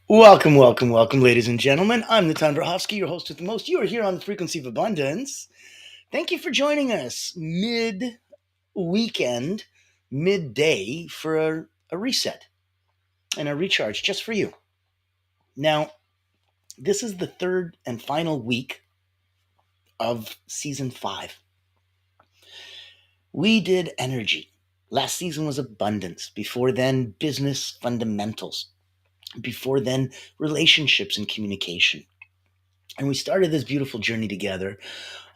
Welcome, ladies and gentlemen. I'm Natan Brahovsky, your host with the most. You are here on the Frequency of Abundance. Thank you for joining us mid weekend, midday for a reset and a recharge just for you. Now, this is the third and final week of season 5. We did energy. Last season was abundance. Before then, business fundamentals. Before then, relationships and communication. And we started this beautiful journey together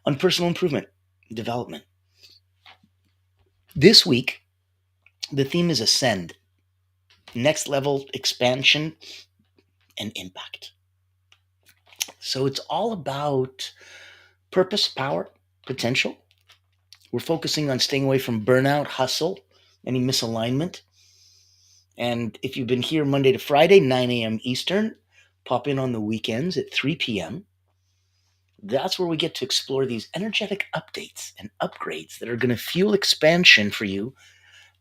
on personal improvement, development. This week, the theme is ascend, next level expansion and impact. So it's all about purpose, power, potential. We're focusing on staying away from burnout, hustle, any misalignment. And if you've been here Monday to Friday, 9 a.m. Eastern, pop in on the weekends at 3 p.m. That's where we get to explore these energetic updates and upgrades that are going to fuel expansion for you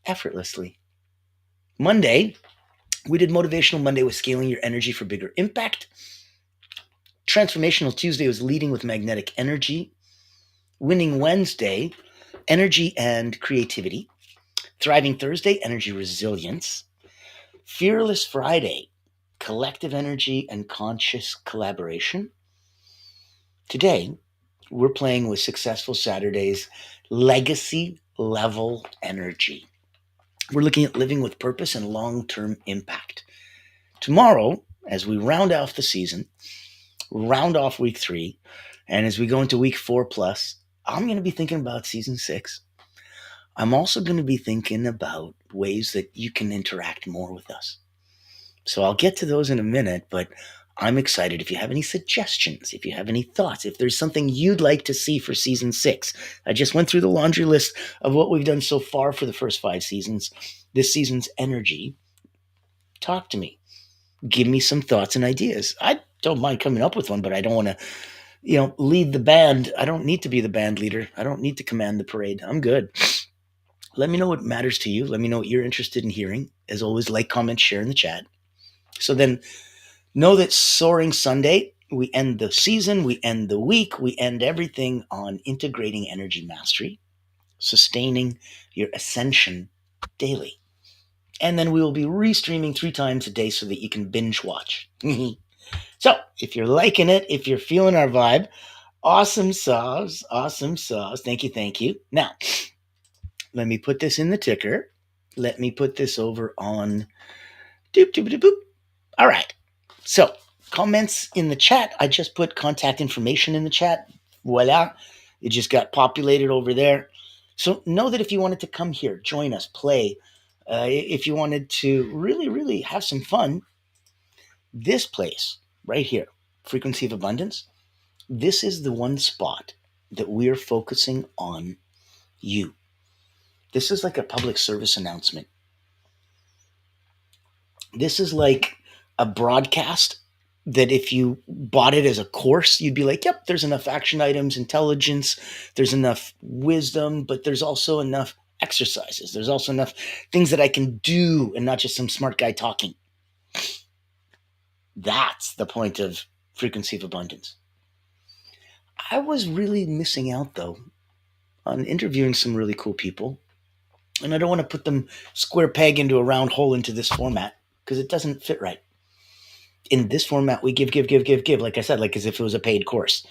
effortlessly. Monday, we did Motivational Monday with scaling your energy for bigger impact. Transformational Tuesday was leading with magnetic energy. Winning Wednesday, energy and creativity. Thriving Thursday, energy resilience. Fearless Friday, collective energy and conscious collaboration. Today, we're playing with Successful Saturday's legacy level energy. We're looking at living with purpose and long-term impact. Tomorrow, as we round off the season, round off week 3, and as we go into week 4 plus, I'm going to be thinking about season 6. I'm also going to be thinking about ways that you can interact more with us. So I'll get to those in a minute, but I'm excited. If you have any suggestions, if you have any thoughts, if there's something you'd like to see for season 6, I just went through the laundry list of what we've done so far for the first 5 seasons. This season's energy. Talk to me. Give me some thoughts and ideas. I don't mind coming up with one, but I don't want to, lead the band. I don't need to be the band leader. I don't need to command the parade. I'm good. Let me know what matters to you. Let me know what you're interested in hearing. As always, like, comment, share in the chat. So then know that Soaring Sunday, we end the season, we end the week, we end everything on integrating energy mastery, sustaining your ascension daily. And then we will be restreaming 3 times a day so that you can binge watch. So if you're liking it, if you're feeling our vibe, awesome sauce. Thank you. Now, let me put this in the ticker. Let me put this over on doop, doop, doop, boop. All right. So comments in the chat. I just put contact information in the chat. Voila. It just got populated over there. So know that if you wanted to come here, join us, play, if you wanted to really, really have some fun, this place right here, Frequency of Abundance, this is the one spot that we are focusing on you. This is like a public service announcement. This is like a broadcast that if you bought it as a course, you'd be like, yep, there's enough action items, intelligence, there's enough wisdom, but there's also enough exercises. There's also enough things that I can do and not just some smart guy talking. That's the point of Frequency of Abundance. I was really missing out, though, on interviewing some really cool people. And I don't want to put them square peg into a round hole into this format because it doesn't fit right. In this format, we give, like I said, like as if it was a paid course.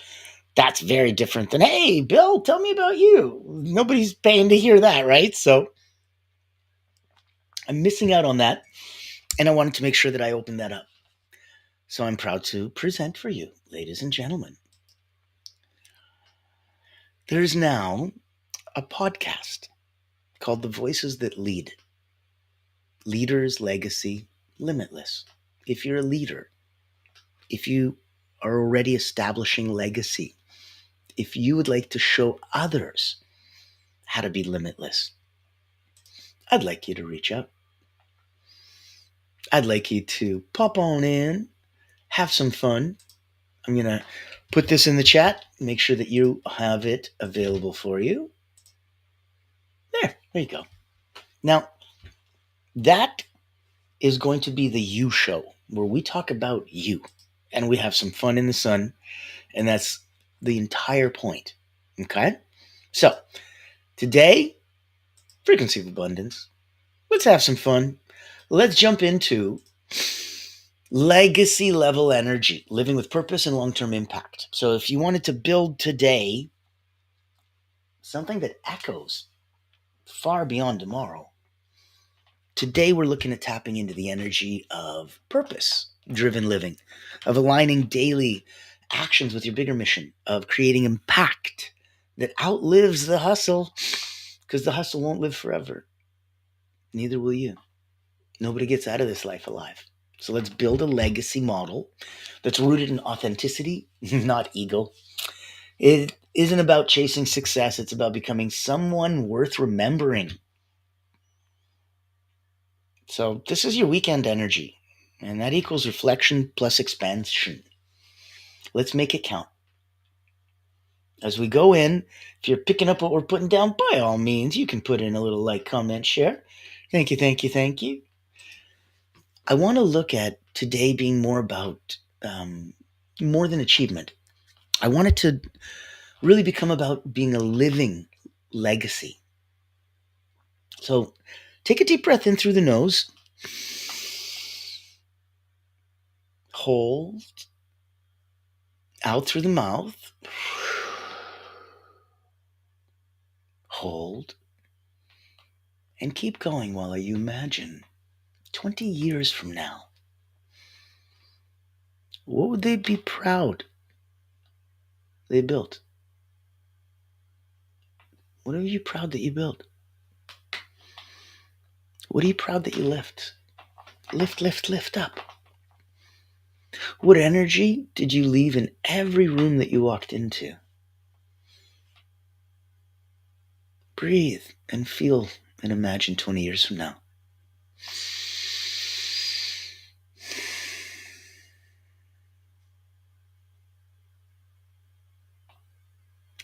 That's very different than, hey, Bill, tell me about you. Nobody's paying to hear that, right? So I'm missing out on that. And I wanted to make sure that I opened that up. So I'm proud to present for you, ladies and gentlemen. There's now a podcast called The Voices That Lead. Leaders, Legacy, Limitless. If you're a leader, if you are already establishing legacy, if you would like to show others how to be limitless, I'd like you to reach out. I'd like you to pop on in, have some fun. I'm going to put this in the chat, make sure that you have it available for you. There you go. Now, that is going to be the you show. where we talk about you and we have some fun in the sun. And that's the entire point. Okay? So, today, frequency of abundance. Let's have some fun. Let's jump into legacy level energy, living with purpose and long term impact. So, if you wanted to build today something that echoes far beyond tomorrow, today we're looking at tapping into the energy of purpose driven living, of aligning daily actions with your bigger mission, of creating impact that outlives the hustle, because the hustle won't live forever. Neither will you. Nobody gets out of this life alive. So let's build a legacy model that's rooted in authenticity, not ego. It isn't about chasing success, it's about becoming someone worth remembering. So this is your weekend energy, and that equals reflection plus expansion. Let's make it count. As we go in, if you're picking up what we're putting down, by all means, you can put in a little like, comment, share. Thank you, thank you, thank you. I want to look at today being more about more than achievement. I want it to really become about being a living legacy. So take a deep breath in through the nose, hold out through the mouth, hold, and keep going while you imagine 20 years from now. What would they be proud they built? What are you proud that you built? What are you proud that you lift? Lift, lift, lift up. What energy did you leave in every room that you walked into? Breathe and feel and imagine 20 years from now.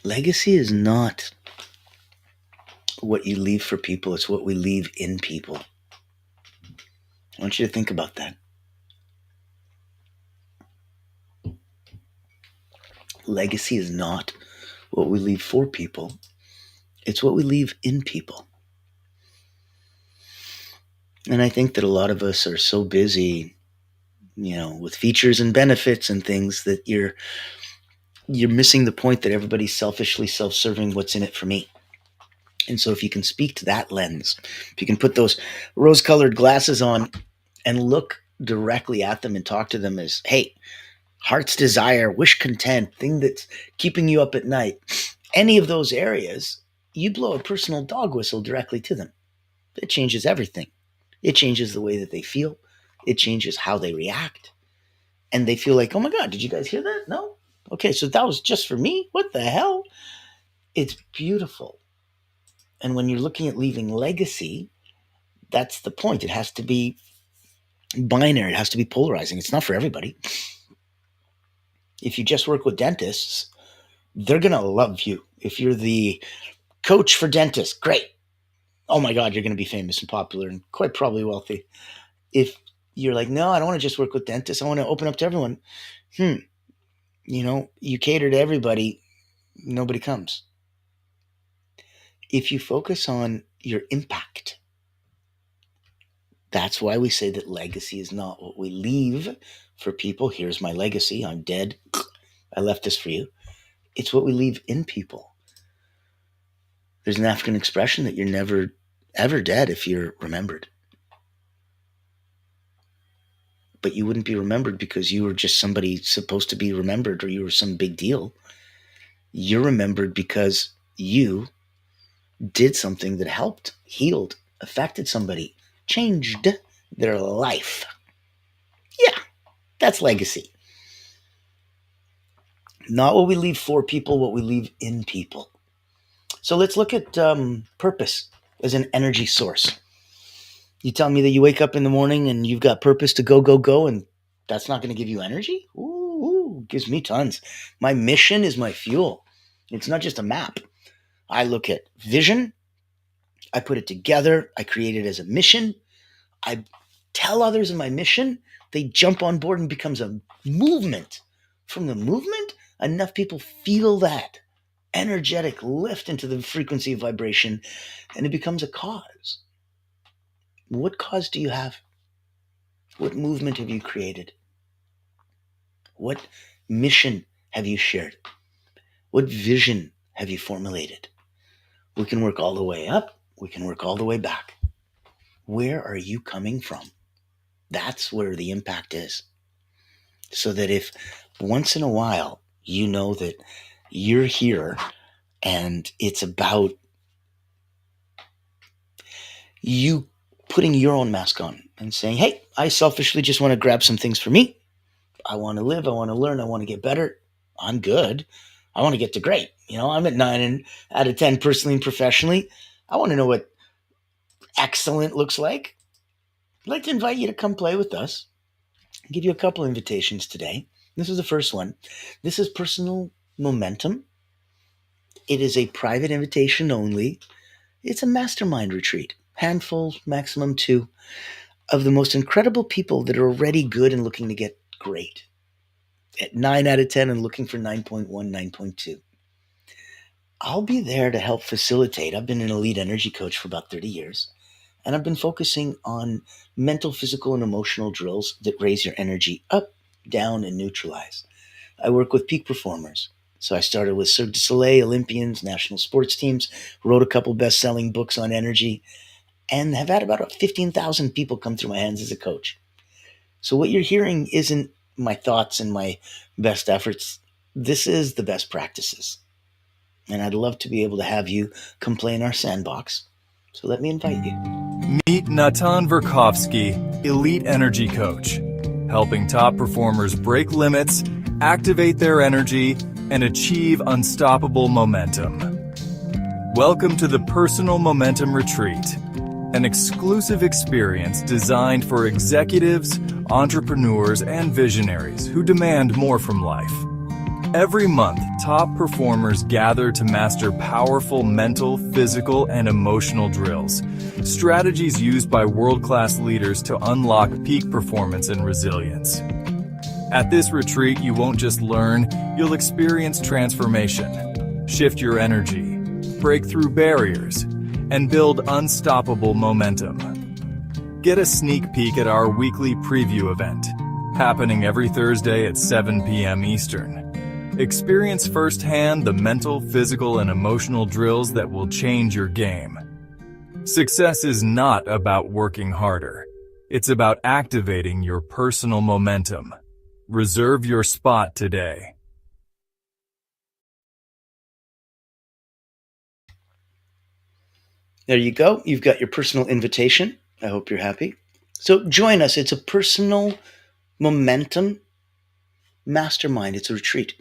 Legacy is not what you leave for people, it's what we leave in people. I want you to think about that. Legacy is not what we leave for people, it's what we leave in people. And I think that a lot of us are so busy, with features and benefits and things that you're missing the point that everybody's selfishly self-serving. What's in it for me? And so if you can speak to that lens, if you can put those rose-colored glasses on and look directly at them and talk to them as, hey, heart's desire, wish content, thing that's keeping you up at night, any of those areas, you blow a personal dog whistle directly to them. It changes everything. It changes the way that they feel. It changes how they react. And they feel like, oh my God, did you guys hear that? No? Okay, so that was just for me? What the hell? It's beautiful. And when you're looking at leaving legacy, that's the point. It has to be binary. It has to be polarizing. It's not for everybody. If you just work with dentists, they're going to love you. If you're the coach for dentists, great. Oh my God, you're going to be famous and popular and quite probably wealthy. If you're like, no, I don't want to just work with dentists. I want to open up to everyone. You cater to everybody. Nobody comes. If you focus on your impact, that's why we say that legacy is not what we leave for people. Here's my legacy. I'm dead. I left this for you. It's what we leave in people. There's an African expression that you're never, ever dead if you're remembered. But you wouldn't be remembered because you were just somebody supposed to be remembered or you were some big deal. You're remembered because you did something that helped, healed, affected somebody, changed their life. Yeah, that's legacy. Not what we leave for people, what we leave in people. So let's look at purpose as an energy source. You tell me that you wake up in the morning and you've got purpose to go, go, go, and that's not going to give you energy? Ooh, gives me tons. My mission is my fuel. It's not just a map. I look at vision. I put it together. I create it as a mission. I tell others of my mission, they jump on board and becomes a movement. From the movement, enough people feel that energetic lift into the frequency of vibration, and it becomes a cause. What cause do you have? What movement have you created? What mission have you shared? What vision have you formulated? We can work all the way up. We can work all the way back. Where are you coming from? That's where the impact is. So that if once in a while you know that you're here and it's about you putting your own mask on and saying, hey, I selfishly just want to grab some things for me. I want to live. I want to learn. I want to get better. I'm good. I want to get to great. I'm at 9 out of 10 personally and professionally. I want to know what excellent looks like. I'd like to invite you to come play with us. I'll give you a couple invitations today. This is the first one. This is personal momentum. It is a private invitation only. It's a mastermind retreat. Handful, maximum 2, of the most incredible people that are already good and looking to get great. At 9 out of 10 and looking for 9.1, 9.2. I'll be there to help facilitate. I've been an elite energy coach for about 30 years, and I've been focusing on mental, physical, and emotional drills that raise your energy up, down, and neutralize. I work with peak performers. So I started with Cirque du Soleil, Olympians, national sports teams, wrote a couple best-selling books on energy, and have had about 15,000 people come through my hands as a coach. So what you're hearing isn't my thoughts and my best efforts. This is the best practices. And I'd love to be able to have you come play in our sandbox. So let me invite you. Meet Natan Verkovsky, Elite Energy Coach, helping top performers break limits, activate their energy, and achieve unstoppable momentum. Welcome to the Personal Momentum Retreat, an exclusive experience designed for executives, entrepreneurs, and visionaries who demand more from life. Every month, top performers gather to master powerful mental, physical, and emotional drills, strategies used by world-class leaders to unlock peak performance and resilience. At this retreat, you won't just learn, you'll experience transformation, shift your energy, break through barriers, and build unstoppable momentum. Get a sneak peek at our weekly preview event, happening every Thursday at 7 p.m. Eastern. Experience firsthand the mental, physical, and emotional drills that will change your game. Success is not about working harder. It's about activating your personal momentum. Reserve your spot today. There you go. You've got your personal invitation. I hope you're happy. So join us. It's a personal momentum mastermind. It's a retreat.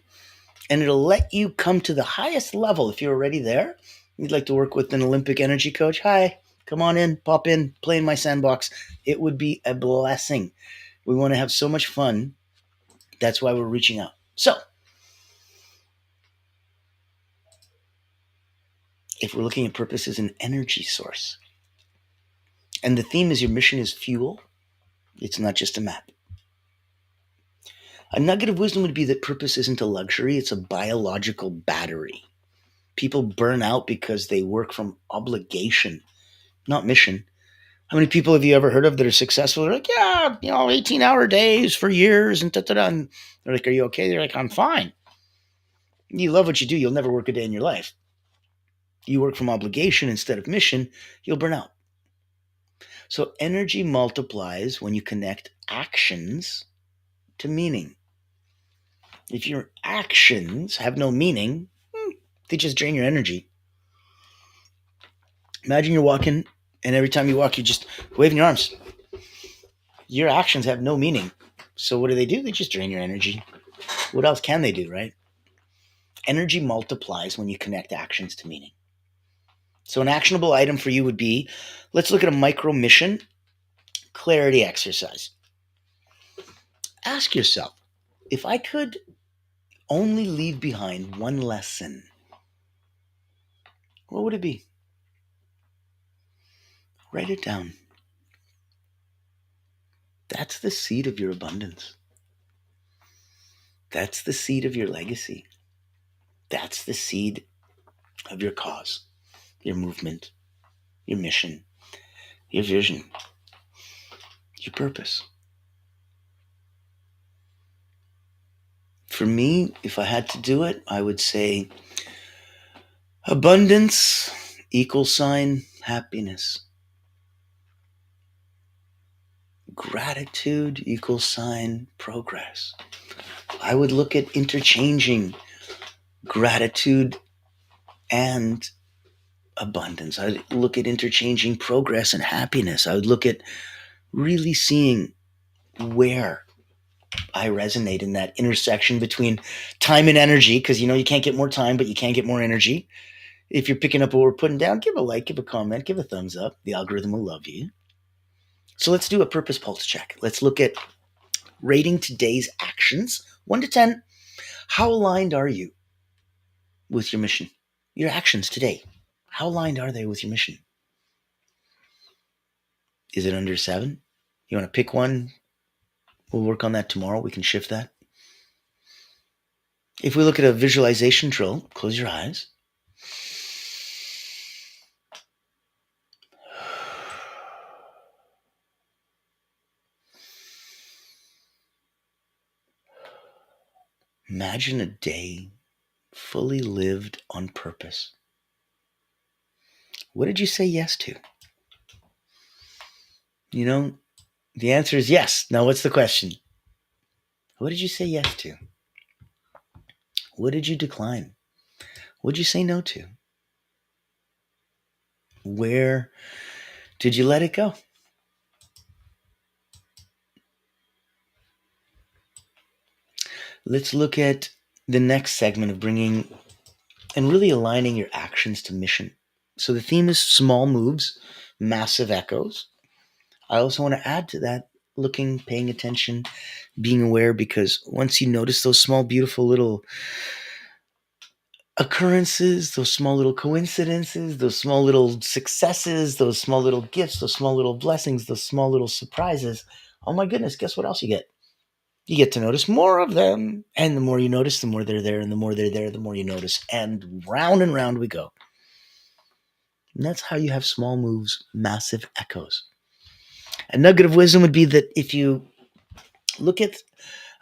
And it'll let you come to the highest level if you're already there. You'd like to work with an Olympic energy coach? Hi, come on in, pop in, play in my sandbox. It would be a blessing. We want to have so much fun. That's why we're reaching out. So, if we're looking at purpose as an energy source, and the theme is your mission is fuel, it's not just a map. A nugget of wisdom would be that purpose isn't a luxury, it's a biological battery. People burn out because they work from obligation, not mission. How many people have you ever heard of that are successful? They're like, yeah, 18-hour days for years and da-da-da. And they're like, are you okay? They're like, I'm fine. You love what you do. You'll never work a day in your life. You work from obligation instead of mission, you'll burn out. So energy multiplies when you connect actions to meaning. If your actions have no meaning, they just drain your energy. Imagine you're walking, and every time you walk, you're just waving your arms. Your actions have no meaning. So what do? They just drain your energy. What else can they do, right? Energy multiplies when you connect actions to meaning. So an actionable item for you would be, let's look at a micro mission clarity exercise. Ask yourself, if I could only leave behind one lesson, what would it be? Write it down. That's the seed of your abundance. That's the seed of your legacy. That's the seed of your cause, your movement, your mission, your vision, your purpose. For me, if I had to do it, I would say abundance equals sign happiness. Gratitude equals sign progress. I would look at interchanging gratitude and abundance. I would look at interchanging progress and happiness. I would look at really seeing where I resonate in that intersection between time and energy, because you can't get more time, but you can get more energy. If you're picking up what we're putting down, give a like, give a comment, give a thumbs up. The algorithm will love you. So let's do a purpose pulse check. Let's look at rating today's actions 1 to 10. How aligned are you with your mission? Your actions today, how aligned are they with your mission? Is it under 7? You want to pick one? We'll work on that tomorrow. We can shift that. If we look at a visualization drill, close your eyes. Imagine a day fully lived on purpose. What did you say yes to? The answer is yes. Now, what's the question? What did you say yes to? What did you decline? What did you say no to? Where did you let it go? Let's look at the next segment of bringing and really aligning your actions to mission. So the theme is small moves, massive echoes. I also want to add to that looking, paying attention, being aware, because once you notice those small, beautiful little occurrences, those small little coincidences, those small little successes, those small little gifts, those small little blessings, those small little surprises, oh my goodness, guess what else you get? You get to notice more of them. And the more you notice, the more they're there. And the more they're there, the more you notice. And round we go. And that's how you have small moves, massive echoes. A nugget of wisdom would be that if you look at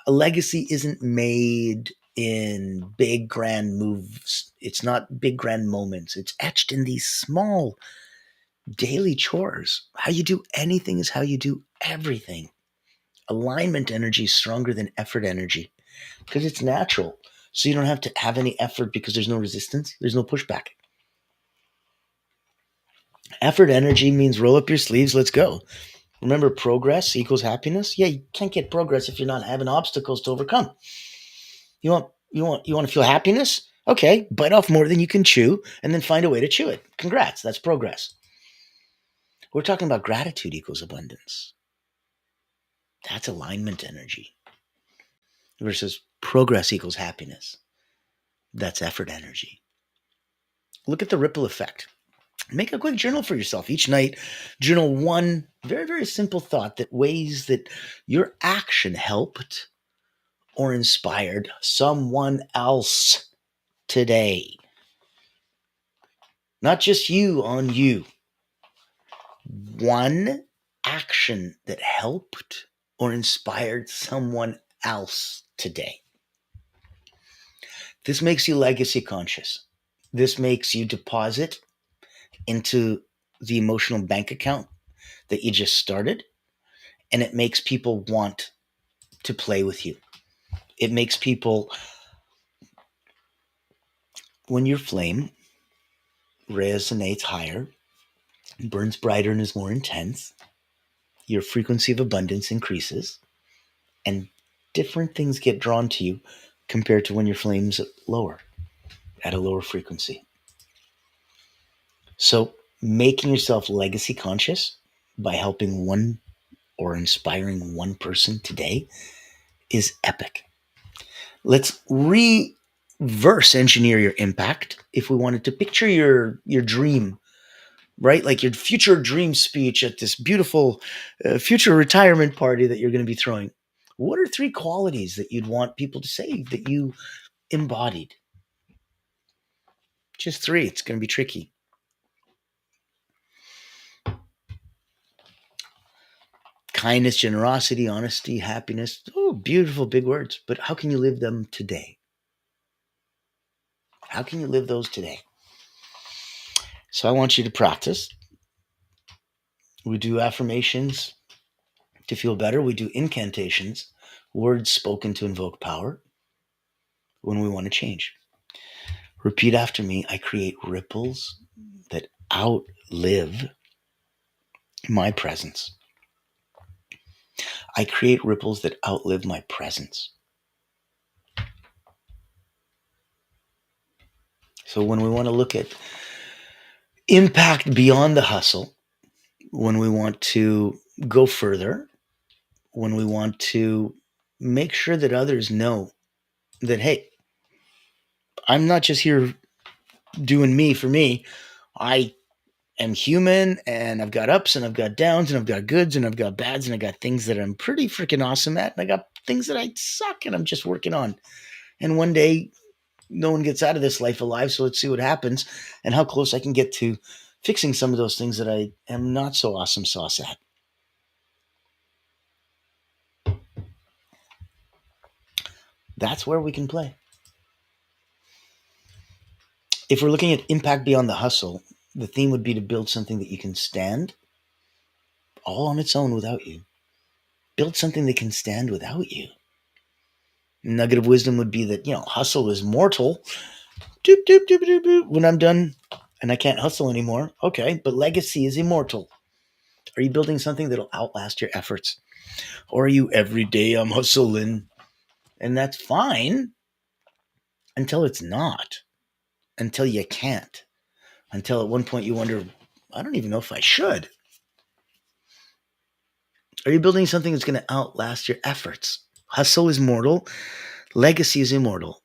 a legacy isn't made in big grand moves. It's not big grand moments. It's etched in these small daily chores. How you do anything is how you do everything. Alignment energy is stronger than effort energy because it's natural. So you don't have to have any effort because there's no resistance. There's no pushback. Effort energy means roll up your sleeves. Let's go. Remember, progress equals happiness. Yeah, you can't get progress if you're not having obstacles to overcome. You want to feel happiness? Okay, bite off more than you can chew and then find a way to chew it. Congrats, that's progress. We're talking about gratitude equals abundance. That's alignment energy. Versus progress equals happiness. That's effort energy. Look at the ripple effect. Make a quick journal for yourself each night. Journal one very, very simple thought that ways that your action helped or inspired someone else today. Not just you on you. One action that helped or inspired someone else today. This makes you legacy conscious. This makes you deposit into the emotional bank account that you just started, and it makes people want to play with you. It makes people, when your flame resonates higher, burns brighter and is more intense, your frequency of abundance increases, and different things get drawn to you compared to when your flame's lower, at a lower frequency. So making yourself legacy conscious by helping one or inspiring one person today is epic. Let's reverse engineer your impact. If we wanted to picture your dream right? Like your future dream speech at this beautiful future retirement party that you're going to be throwing. What are 3 qualities that you'd want people to say that you embodied? Just 3. It's going to be tricky. Kindness, generosity, honesty, happiness. Oh, beautiful big words. But how can you live them today? How can you live those today? So I want you to practice. We do affirmations to feel better. We do incantations, words spoken to invoke power when we want to change. Repeat after me. I create ripples that outlive my presence. I create ripples that outlive my presence. So when we want to look at impact beyond the hustle, when we want to go further, when we want to make sure that others know that, hey, I'm not just here doing me for me. I am human and I've got ups and I've got downs and I've got goods and I've got bads and I got things that I'm pretty freaking awesome at. And I got things that I suck and I'm just working on. And one day, no one gets out of this life alive. So let's see what happens and how close I can get to fixing some of those things that I am not so awesome sauce at. That's where we can play. If we're looking at impact beyond the hustle, the theme would be to build something that you can stand all on its own without you. Build something that can stand without you. Nugget of wisdom would be that, hustle is mortal. Doop, doop, doop, doop, doop. When I'm done and I can't hustle anymore, okay, but legacy is immortal. Are you building something that'll outlast your efforts? Or are you every day I'm hustling? And that's fine until it's not, until you can't, until at one point you wonder, I don't even know if I should. Are you building something that's going to outlast your efforts? Hustle is mortal. Legacy is immortal.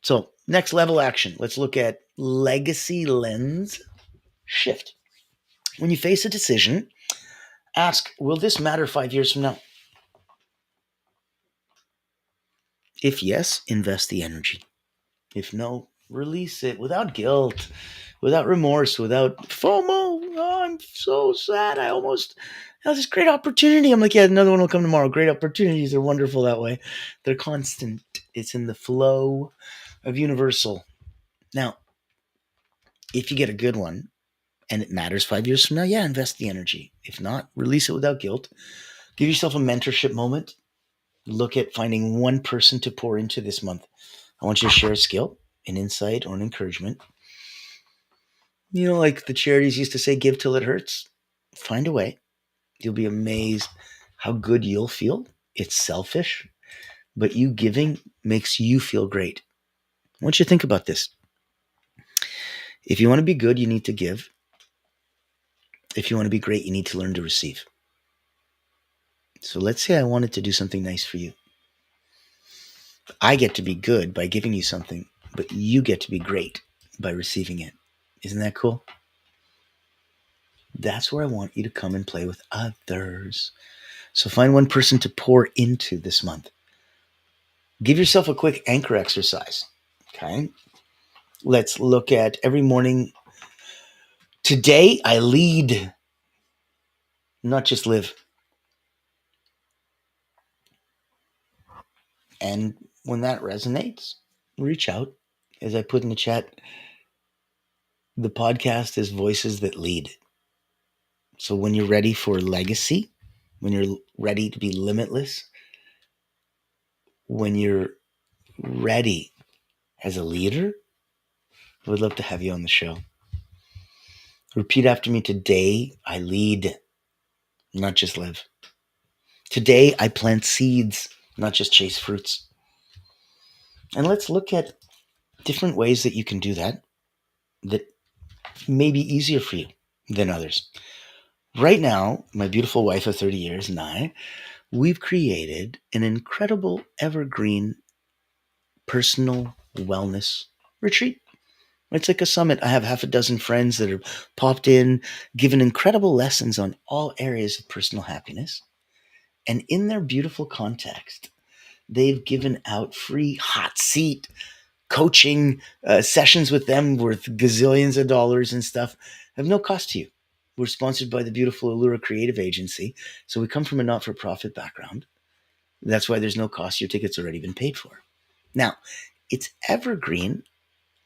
So, next level action. Let's look at legacy lens shift. When you face a decision, ask, will this matter 5 years from now? If yes, invest the energy. If no, release it without guilt, without remorse, without FOMO. Oh, I'm so sad. I almost had this great opportunity. I'm like, yeah, another one will come tomorrow. Great opportunities are wonderful that way. They're constant. It's in the flow of universal. Now, if you get a good one and it matters 5 years from now, yeah, invest the energy. If not, release it without guilt. Give yourself a mentorship moment. Look at finding one person to pour into this month. I want you to share a skill, an insight, or an encouragement. Like the charities used to say, give till it hurts. Find a way. You'll be amazed how good you'll feel. It's selfish, but you giving makes you feel great. I want you to think about this. If you want to be good, you need to give. If you want to be great, you need to learn to receive. So let's say I wanted to do something nice for you. I get to be good by giving you something, but you get to be great by receiving it. Isn't that cool? That's where I want you to come and play with others. So find one person to pour into this month. Give yourself a quick anchor exercise. Okay. Let's look at every morning. Today I lead, not just live. And when that resonates, reach out. As I put in the chat, the podcast is Voices That Lead. So when you're ready for legacy, when you're ready to be limitless, when you're ready as a leader, I would love to have you on the show. Repeat after me. Today I lead, not just live. Today I plant seeds, not just chase fruits. And let's look at different ways that you can do that may be easier for you than others. Right now, my beautiful wife of 30 years and I, we've created an incredible evergreen personal wellness retreat. It's like a summit. I have half a dozen friends that have popped in, given incredible lessons on all areas of personal happiness. And in their beautiful context, they've given out free hot seat coaching sessions with them worth gazillions of dollars and stuff have no cost to you. We're sponsored by the beautiful Allura Creative Agency. So we come from a not for profit background. That's why there's no cost. Your ticket's already been paid for. Now, it's evergreen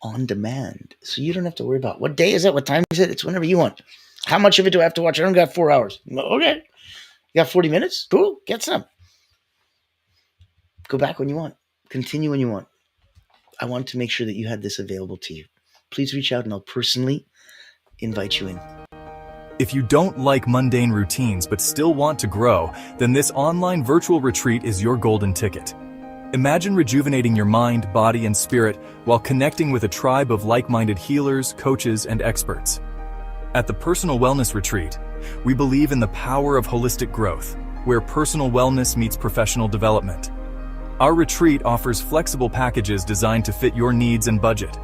on demand. So you don't have to worry about what day is it? What time is it? It's whenever you want. How much of it do I have to watch? I don't got 4 hours. Okay. You got 40 minutes? Cool. Get some. Go back when you want. Continue when you want. I want to make sure that you had this available to you. Please reach out and I'll personally invite you in. If you don't like mundane routines but still want to grow, then this online virtual retreat is your golden ticket. Imagine rejuvenating your mind, body, and spirit while connecting with a tribe of like-minded healers, coaches, and experts. At the Personal Wellness Retreat, we believe in the power of holistic growth, where personal wellness meets professional development. Our retreat offers flexible packages designed to fit your needs and budget.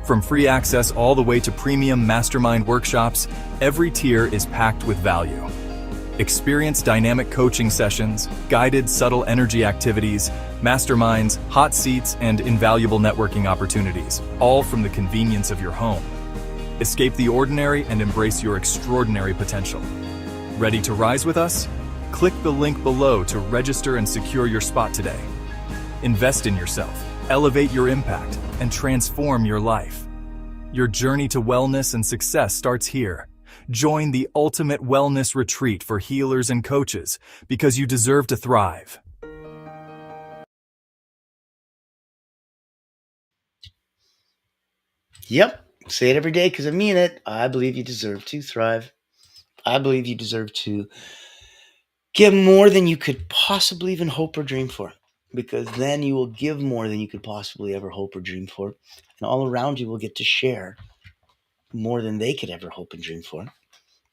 From free access all the way to premium mastermind workshops, every tier is packed with value. Experience dynamic coaching sessions, guided subtle energy activities, masterminds, hot seats, and invaluable networking opportunities, all from the convenience of your home. Escape the ordinary and embrace your extraordinary potential. Ready to rise with us? Click the link below to register and secure your spot today. Invest in yourself, elevate your impact, and transform your life. Your journey to wellness and success starts here. Join the ultimate wellness retreat for healers and coaches because you deserve to thrive. Yep. Say it every day because I mean it. I believe you deserve to thrive. I believe you deserve to give more than you could possibly even hope or dream for, because then you will give more than you could possibly ever hope or dream for. And all around you will get to share more than they could ever hope and dream for.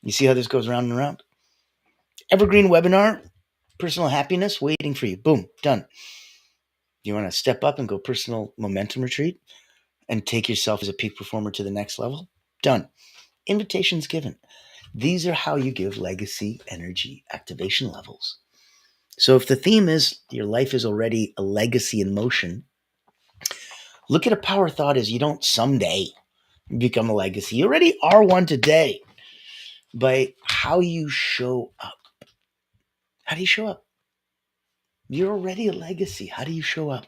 You see how this goes round and round? Evergreen webinar, personal happiness waiting for you. Boom, done. You want to step up and go personal momentum retreat and take yourself as a peak performer to the next level? Done. Invitations given. These are how you give legacy energy activation levels. So if the theme is your life is already a legacy in motion, look at a power thought as you don't someday become a legacy. You already are one today by how you show up. How do you show up? You're already a legacy. How do you show up?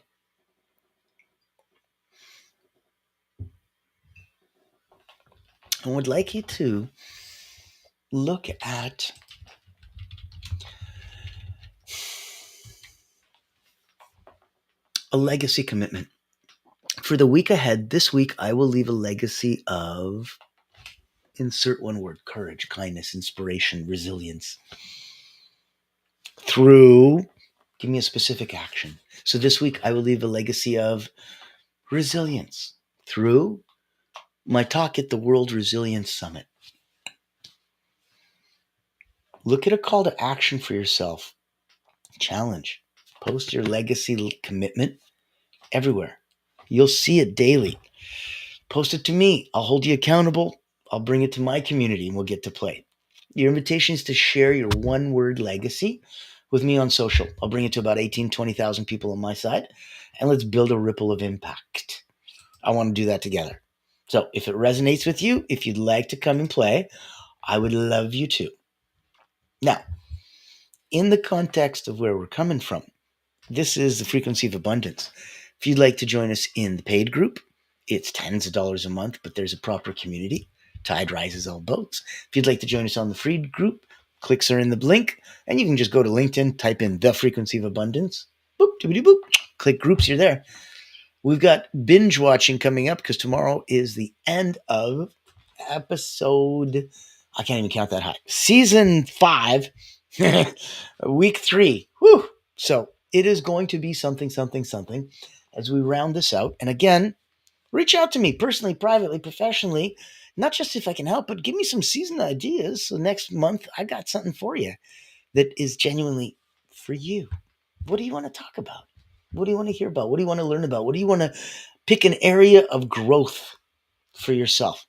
I would like you to look at a legacy commitment. For the week ahead, this week, I will leave a legacy of insert one word: courage, kindness, inspiration, resilience. Through, give me a specific action. So this week, I will leave a legacy of resilience through my talk at the World Resilience Summit. Look at a call to action for yourself. Challenge. Post your legacy commitment everywhere. You'll see it daily. Post it to me. I'll hold you accountable. I'll bring it to my community and we'll get to play. Your invitation is to share your one word legacy with me on social. I'll bring it to about 18, 20,000 people on my side and let's build a ripple of impact. I want to do that together. So if it resonates with you, if you'd like to come and play, I would love you to. Now, in the context of where we're coming from, this is the frequency of abundance. If you'd like to join us in the paid group, it's tens of dollars a month, but there's a proper community. Tide rises all boats. If you'd like to join us on the free group, clicks are in the link, and you can just go to LinkedIn, type in the frequency of abundance, boop, doobity boop, click groups, you're there. We've got binge watching coming up because tomorrow is the end of episode, I can't even count that high, season 5, week 3. Whew. So it is going to be something as we round this out. And again, reach out to me personally, privately, professionally, not just if I can help, but give me some season ideas. So next month, I got something for you that is genuinely for you. What do you want to talk about? What do you want to hear about? What do you want to learn about? What do you want to pick an area of growth for yourself.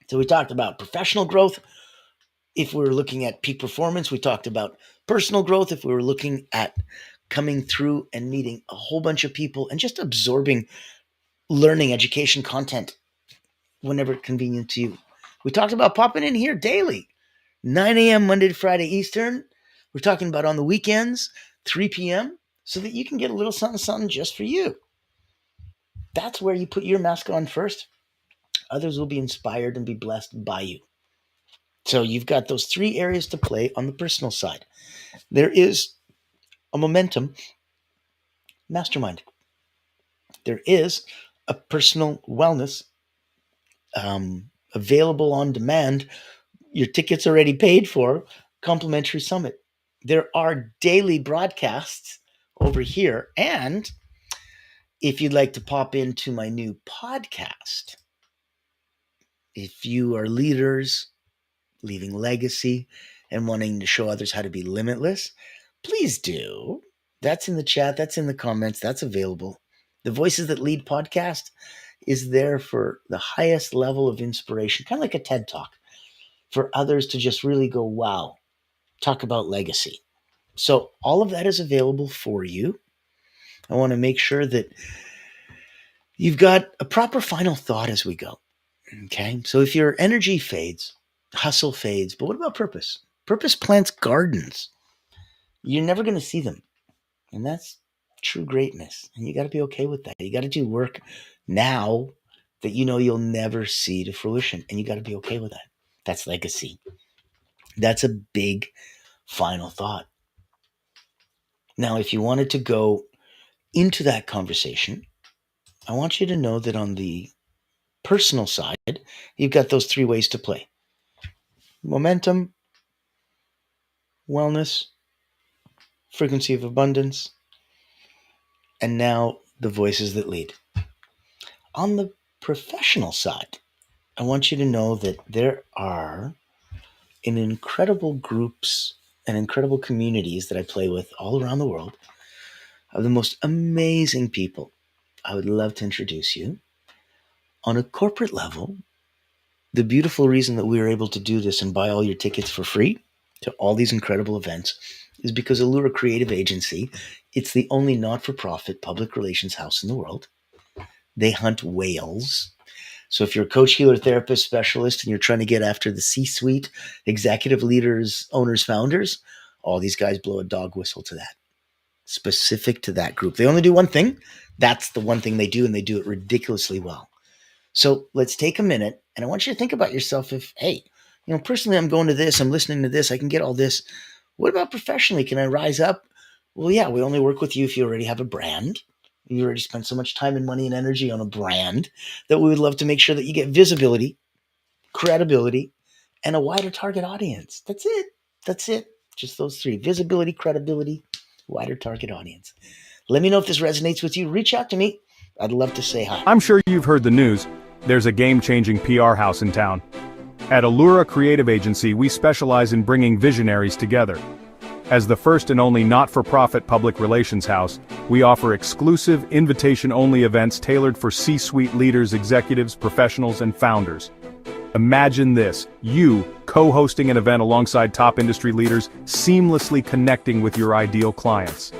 So we talked about professional growth. If we were looking at peak performance, we talked about personal growth. If we were looking at coming through and meeting a whole bunch of people and just absorbing learning, education, content whenever convenient to you. We talked about popping in here daily, 9 a.m. Monday to Friday Eastern. We're talking about on the weekends, 3 p.m., so that you can get a little something, something just for you. That's where you put your mask on first. Others will be inspired and be blessed by you. So you've got those three areas to play on the personal side. There is a momentum mastermind. There is a personal wellness available on demand. Your ticket's already paid for, complimentary summit. There are daily broadcasts over here. And if you'd like to pop into my new podcast, if you are leaders, leaving legacy, and wanting to show others how to be limitless, please do. That's in the chat, that's in the comments, that's available. The Voices That Lead podcast is there for the highest level of inspiration, kind of like a TED Talk, for others to just really go, wow, talk about legacy. So all of that is available for you. I want to make sure that you've got a proper final thought as we go. Okay. So if your energy fades, hustle fades, but what about purpose? Purpose plants gardens. You're never going to see them. And that's true greatness. And you got to be okay with that. You got to do work now that you know you'll never see to fruition. And you got to be okay with that. That's legacy. That's a big final thought. Now, if you wanted to go into that conversation, I want you to know that on the personal side, you've got those three ways to play: momentum, wellness, frequency of abundance, and now the voices that lead. On the professional side, I want you to know that there are incredible groups and incredible communities that I play with all around the world of the most amazing people. I would love to introduce you. On a corporate level, the beautiful reason that we are able to do this and buy all your tickets for free to all these incredible events is because Allura Creative Agency, it's the only not-for-profit public relations house in the world. They hunt whales. So if you're a coach, healer, therapist, specialist, and you're trying to get after the C-suite, executive leaders, owners, founders, all these guys blow a dog whistle to that, specific to that group. They only do one thing. That's the one thing they do, and they do it ridiculously well. So let's take a minute, and I want you to think about yourself. If, hey, personally, I'm going to this, I'm listening to this, I can get all this. What about professionally? Can I rise up? Well, yeah, we only work with you if you already have a brand. You already spent so much time and money and energy on a brand that we would love to make sure that you get visibility, credibility, and a wider target audience. That's it. That's it. Just those three: visibility, credibility, wider target audience. Let me know if this resonates with you. Reach out to me. I'd love to say hi. I'm sure you've heard the news. There's a game-changing PR house in town. At Allura Creative Agency, we specialize in bringing visionaries together. As the first and only not-for-profit public relations house, we offer exclusive, invitation-only events tailored for C-suite leaders, executives, professionals, and founders. Imagine this: you co-hosting an event alongside top industry leaders, seamlessly connecting with your ideal clients.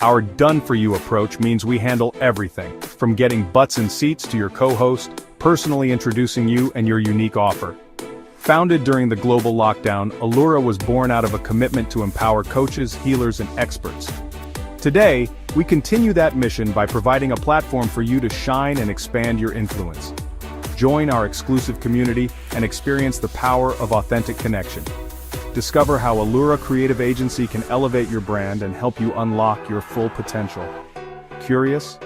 Our done-for-you approach means we handle everything, from getting butts in seats to your co-host, personally introducing you and your unique offer. Founded during the global lockdown, Allura was born out of a commitment to empower coaches, healers, and experts. Today, we continue that mission by providing a platform for you to shine and expand your influence. Join our exclusive community and experience the power of authentic connection. Discover how Allura Creative Agency can elevate your brand and help you unlock your full potential. Curious?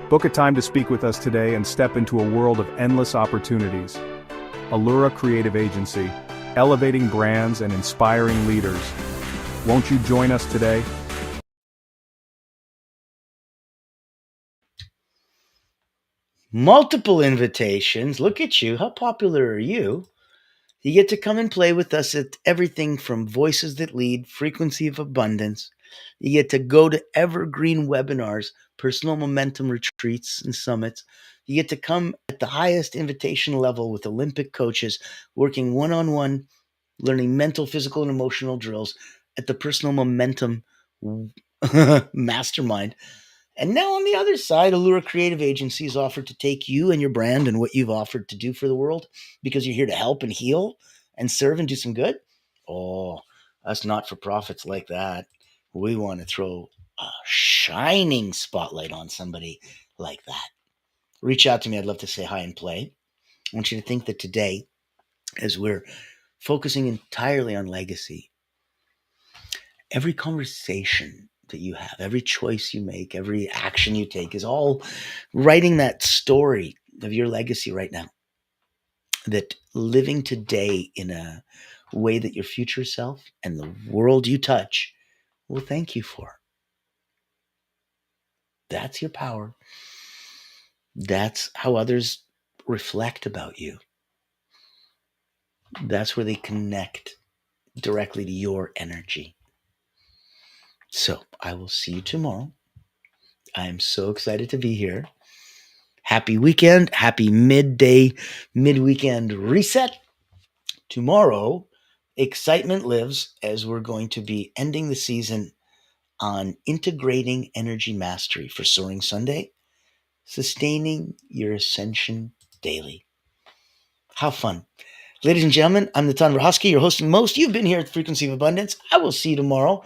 Book a time to speak with us today and step into a world of endless opportunities. Allura Creative Agency, elevating brands and inspiring leaders. Won't you join us today? Multiple invitations. Look at you. How popular are you? You get to come and play with us at everything from Voices That Lead, Frequency of Abundance, You get to go to evergreen webinars, personal momentum retreats and summits. You get to come at the highest invitation level with Olympic coaches working one on one, learning mental, physical, and emotional drills at the personal momentum mastermind. And now on the other side, Allura Creative Agency has offered to take you and your brand and what you've offered to do for the world because you're here to help and heal and serve and do some good. Oh, us not for profits like that. We want to throw a shining spotlight on somebody like that. Reach out to me. I'd love to say hi and play. I want you to think that today, as we're focusing entirely on legacy, every conversation that you have, every choice you make, every action you take is all writing that story of your legacy right now. That living today in a way that your future self and the world you touch will thank you for. That's your power. That's how others reflect about you. That's where they connect directly to your energy. So I will see you tomorrow. I am so excited to be here. Happy weekend. Happy mid-weekend reset. Tomorrow, excitement lives as we're going to be ending the season on integrating energy mastery for Soaring Sunday, sustaining your ascension daily. How fun. Ladies and gentlemen, I'm Natan Verhosky, your host and most. You've been here at the Frequency of Abundance. I will see you tomorrow.